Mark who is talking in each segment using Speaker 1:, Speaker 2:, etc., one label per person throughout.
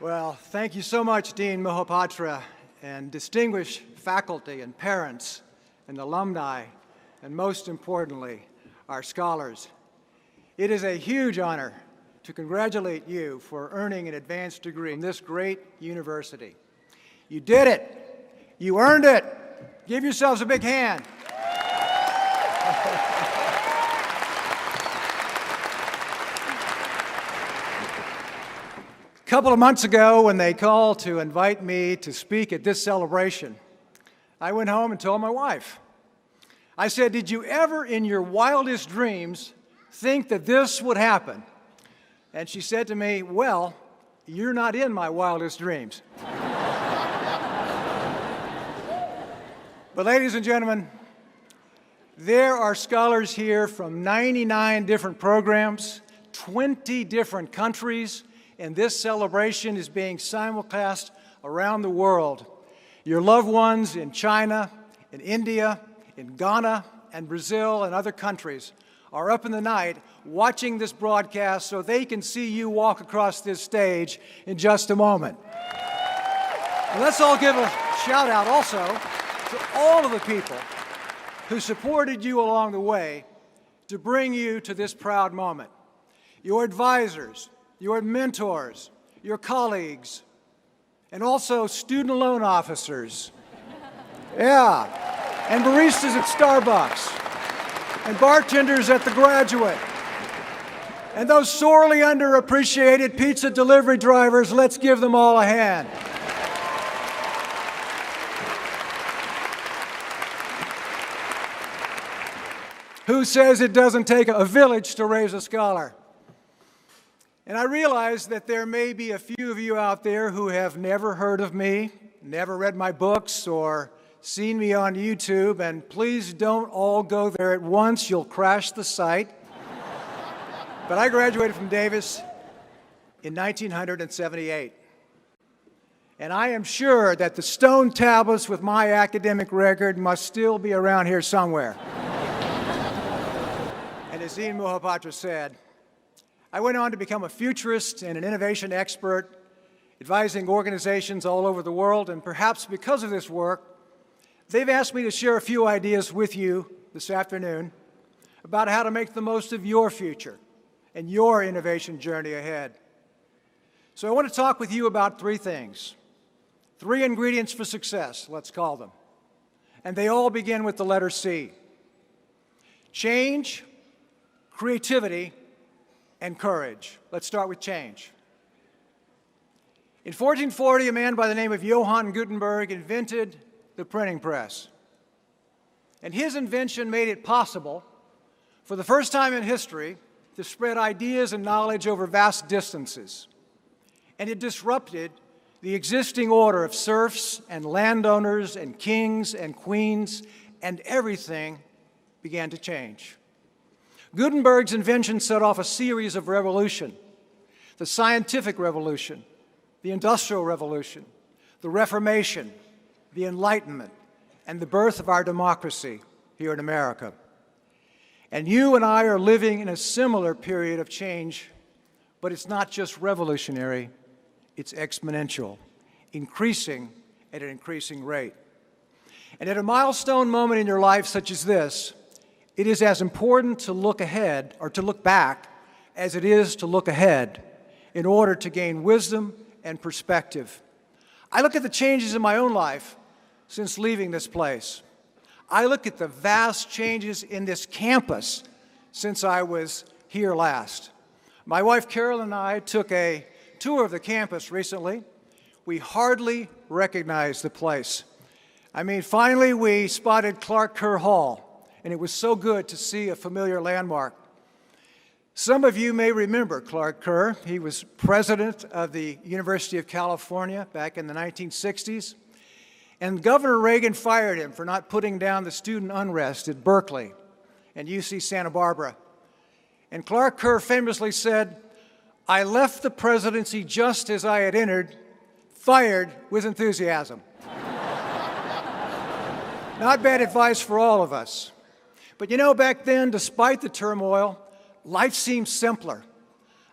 Speaker 1: Well, thank you so much, Dean Mohapatra, and distinguished faculty and parents and alumni, and most importantly, our scholars. It is a huge honor to congratulate you for earning an advanced degree in this great university. You did it. You earned it. Give yourselves a big hand. A couple of months ago, when they called to invite me to speak at this celebration, I went home and told my wife. I said, "Did you ever in your wildest dreams think that this would happen?" And she said to me, "Well, you're not in my wildest dreams." But ladies and gentlemen, there are scholars here from 99 different programs, 20 different countries, and this celebration is being simulcast around the world. Your loved ones in China, in India, in Ghana, and Brazil, and other countries are up in the night watching this broadcast so they can see you walk across this stage in just a moment. And let's all give a shout out also to all of the people who supported you along the way to bring you to this proud moment. Your advisors, your mentors, your colleagues, and also student loan officers. Yeah, and baristas at Starbucks, and bartenders at The Graduate, and those sorely underappreciated pizza delivery drivers. Let's give them all a hand. Who says it doesn't take a village to raise a scholar? And I realize that there may be a few of you out there who have never heard of me, never read my books, or seen me on YouTube, and please don't all go there at once. You'll crash the site. But I graduated from Davis in 1978. And I am sure that the stone tablets with my academic record must still be around here somewhere. And as Dean Mohapatra said, I went on to become a futurist and an innovation expert, advising organizations all over the world, and perhaps because of this work, they've asked me to share a few ideas with you this afternoon about how to make the most of your future and your innovation journey ahead. So I want to talk with you about three things, three ingredients for success, let's call them. And they all begin with the letter C. Change, creativity, and courage. Let's start with change. In 1440, a man by the name of Johann Gutenberg invented the printing press. And his invention made it possible, for the first time in history, to spread ideas and knowledge over vast distances. And it disrupted the existing order of serfs and landowners and kings and queens, and everything began to change. Gutenberg's invention set off a series of revolutions: the scientific revolution, the industrial revolution, the Reformation, the Enlightenment, and the birth of our democracy here in America. And you and I are living in a similar period of change, but it's not just revolutionary, it's exponential, increasing at an increasing rate. And at a milestone moment in your life such as this, it is as important to look ahead or to look back as it is to look ahead in order to gain wisdom and perspective. I look at the changes in my own life since leaving this place. I look at the vast changes in this campus since I was here last. My wife Carol and I took a tour of the campus recently. We hardly recognized the place. I mean, finally we spotted Clark Kerr Hall, and it was so good to see a familiar landmark. Some of you may remember Clark Kerr. He was president of the University of California back in the 1960s, and Governor Reagan fired him for not putting down the student unrest at Berkeley and UC Santa Barbara. And Clark Kerr famously said, "I left the presidency just as I had entered, fired with enthusiasm." Not bad advice for all of us. But you know, back then, despite the turmoil, life seemed simpler.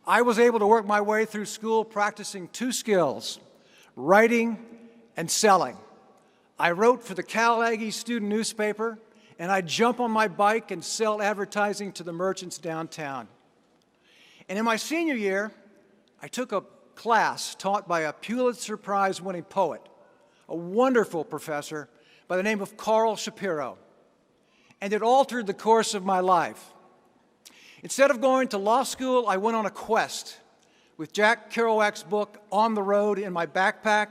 Speaker 1: I was able to work my way through school practicing two skills, writing and selling. I wrote for the Cal Aggie student newspaper, and I'd jump on my bike and sell advertising to the merchants downtown. And in my senior year, I took a class taught by a Pulitzer Prize-winning poet, a wonderful professor by the name of Carl Shapiro, and it altered the course of my life. Instead of going to law school, I went on a quest with Jack Kerouac's book, On the Road, in my backpack,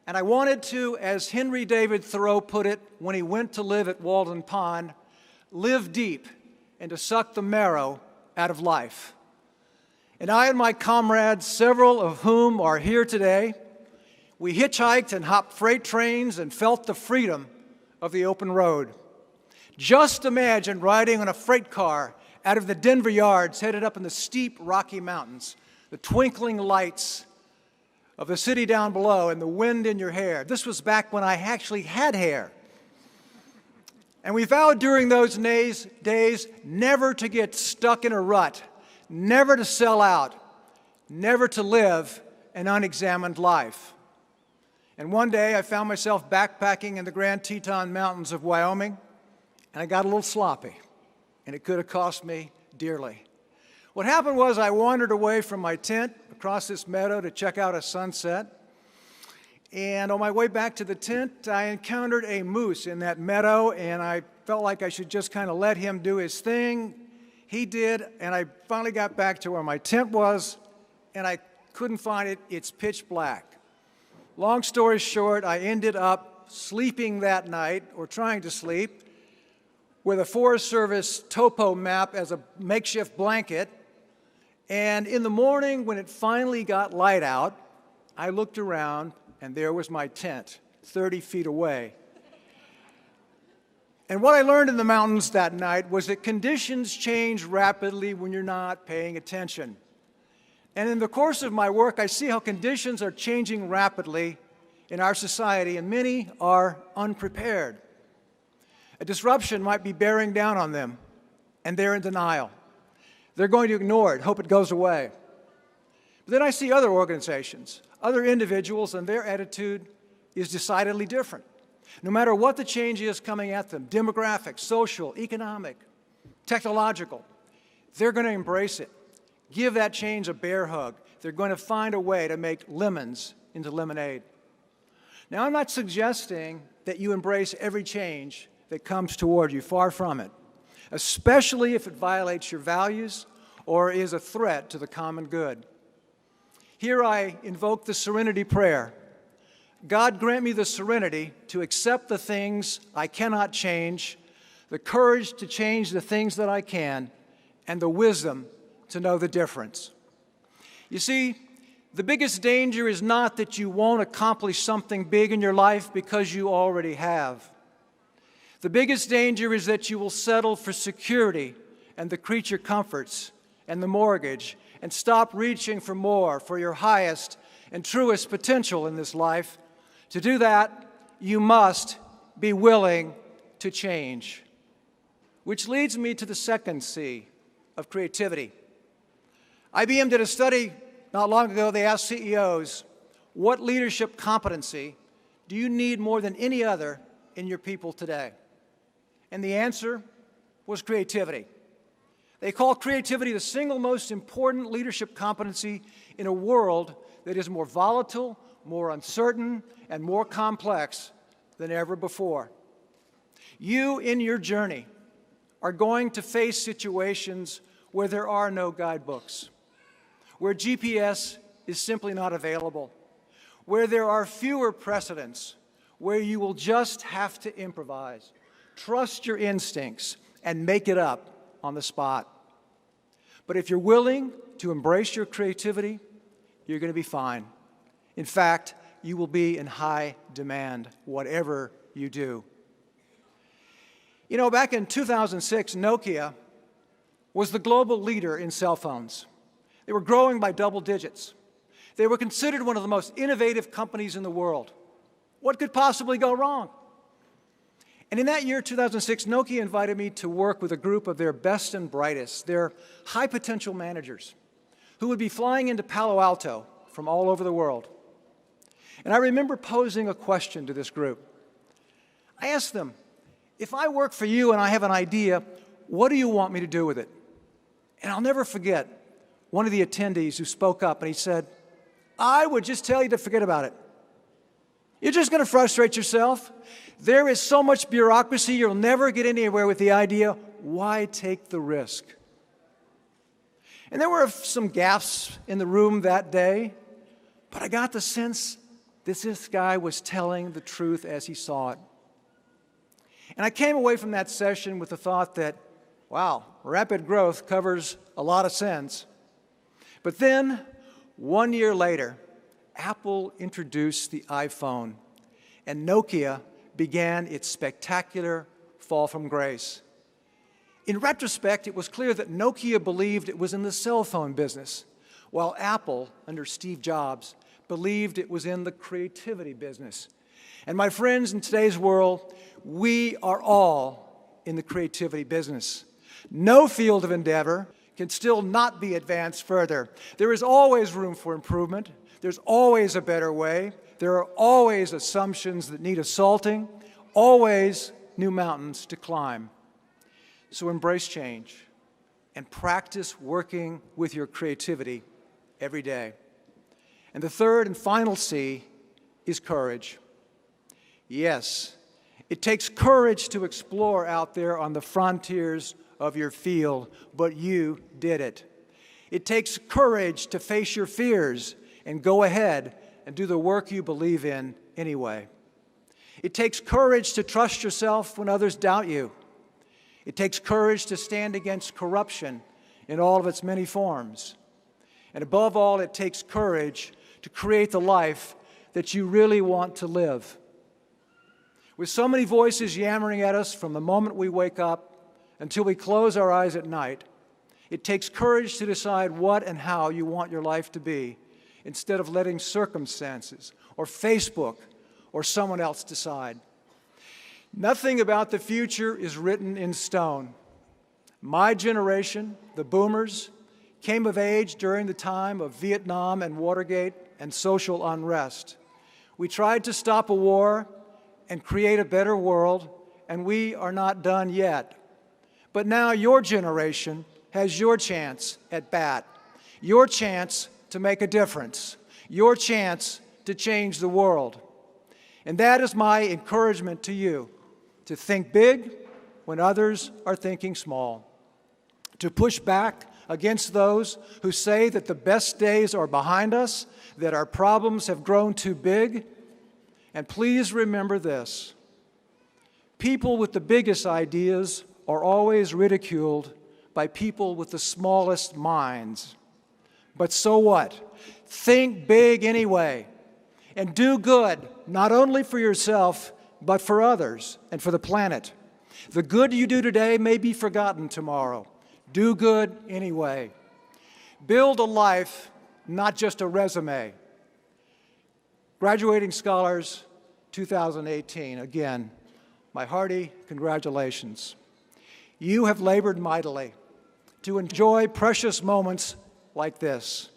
Speaker 1: and I wanted to, as Henry David Thoreau put it when he went to live at Walden Pond, live deep and to suck the marrow out of life. And I and my comrades, several of whom are here today, we hitchhiked and hopped freight trains and felt the freedom of the open road. Just imagine riding on a freight car out of the Denver yards headed up in the steep Rocky Mountains, the twinkling lights of the city down below and the wind in your hair. This was back when I actually had hair. And we vowed during those days never to get stuck in a rut, never to sell out, never to live an unexamined life. And one day I found myself backpacking in the Grand Teton Mountains of Wyoming, and I got a little sloppy, and it could have cost me dearly. What happened was I wandered away from my tent across this meadow to check out a sunset, and on my way back to the tent, I encountered a moose in that meadow, and I felt like I should just kind of let him do his thing. He did, and I finally got back to where my tent was, and I couldn't find it. It's pitch black. Long story short, I ended up sleeping that night, or trying to sleep, with a Forest Service topo map as a makeshift blanket. And in the morning, when it finally got light out, I looked around, and there was my tent, 30 feet away. And what I learned in the mountains that night was that conditions change rapidly when you're not paying attention. And in the course of my work, I see how conditions are changing rapidly in our society, and many are unprepared. A disruption might be bearing down on them, and they're in denial. They're going to ignore it, hope it goes away. But then I see other organizations, other individuals, and their attitude is decidedly different. No matter what the change is coming at them, demographic, social, economic, technological, they're going to embrace it. Give that change a bear hug. They're going to find a way to make lemons into lemonade. Now, I'm not suggesting that you embrace every change that comes toward you, far from it, especially if it violates your values or is a threat to the common good. Here I invoke the serenity prayer. God, grant me the serenity to accept the things I cannot change, the courage to change the things that I can, and the wisdom to know the difference. You see, the biggest danger is not that you won't accomplish something big in your life because you already have. The biggest danger is that you will settle for security and the creature comforts and the mortgage and stop reaching for more, for your highest and truest potential in this life. To do that, you must be willing to change. Which leads me to the second C of creativity. IBM did a study not long ago. They asked CEOs, what leadership competency do you need more than any other in your people today? And the answer was creativity. They call creativity the single most important leadership competency in a world that is more volatile, more uncertain, and more complex than ever before. You, in your journey, are going to face situations where there are no guidebooks, where GPS is simply not available, where there are fewer precedents, where you will just have to improvise, trust your instincts, and make it up on the spot. But if you're willing to embrace your creativity, you're going to be fine. In fact, you will be in high demand, whatever you do. You know, back in 2006, Nokia was the global leader in cell phones. They were growing by double digits. They were considered one of the most innovative companies in the world. What could possibly go wrong? And in that year, 2006, Nokia invited me to work with a group of their best and brightest, their high-potential managers, who would be flying into Palo Alto from all over the world. And I remember posing a question to this group. I asked them, if I work for you and I have an idea, what do you want me to do with it? And I'll never forget one of the attendees who spoke up, and he said, I would just tell you to forget about it. You're just going to frustrate yourself. There is so much bureaucracy, you'll never get anywhere with the idea. Why take the risk? And there were some gasps in the room that day, but I got the sense this guy was telling the truth as he saw it. And I came away from that session with the thought that, wow, rapid growth covers a lot of sins. But then, 1 year later, Apple introduced the iPhone, and Nokia began its spectacular fall from grace. In retrospect, it was clear that Nokia believed it was in the cell phone business, while Apple, under Steve Jobs, believed it was in the creativity business. And my friends, in today's world, we are all in the creativity business. No field of endeavor can still not be advanced further. There is always room for improvement. There's always a better way. There are always assumptions that need assaulting, always new mountains to climb. So embrace change and practice working with your creativity every day. And the third and final C is courage. Yes, it takes courage to explore out there on the frontiers of your field, but you did it. It takes courage to face your fears and go ahead and do the work you believe in anyway. It takes courage to trust yourself when others doubt you. It takes courage to stand against corruption in all of its many forms. And above all, it takes courage to create the life that you really want to live. With so many voices yammering at us from the moment we wake up until we close our eyes at night, it takes courage to decide what and how you want your life to be, instead of letting circumstances or Facebook or someone else decide. Nothing about the future is written in stone. My generation, the boomers, came of age during the time of Vietnam and Watergate and social unrest. We tried to stop a war and create a better world, and we are not done yet. But now your generation has your chance at bat, your chance to make a difference, your chance to change the world. And that is my encouragement to you, to think big when others are thinking small, to push back against those who say that the best days are behind us, that our problems have grown too big. And please remember this: people with the biggest ideas are always ridiculed by people with the smallest minds. But so what? Think big anyway, and do good, not only for yourself, but for others and for the planet. The good you do today may be forgotten tomorrow. Do good anyway. Build a life, not just a resume. Graduating scholars 2018, again, my hearty congratulations. You have labored mightily to enjoy precious moments like this.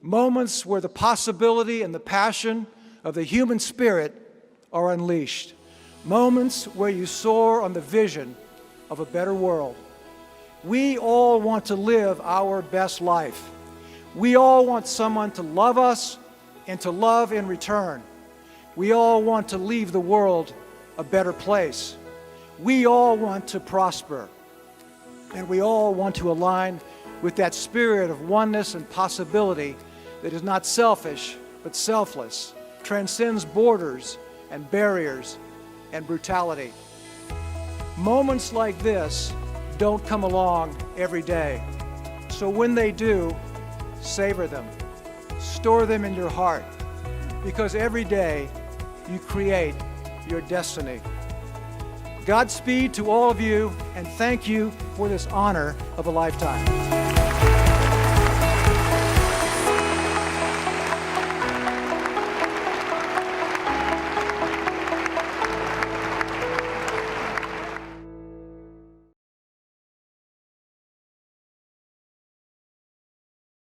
Speaker 1: Moments where the possibility and the passion of the human spirit are unleashed. Moments where you soar on the vision of a better world. We all want to live our best life. We all want someone to love us and to love in return. We all want to leave the world a better place. We all want to prosper. And we all want to align with that spirit of oneness and possibility that is not selfish, but selfless, transcends borders and barriers and brutality. Moments like this don't come along every day. So when they do, savor them. Store them in your heart, because every day you create your destiny. Godspeed to all of you, and thank you for this honor of a lifetime.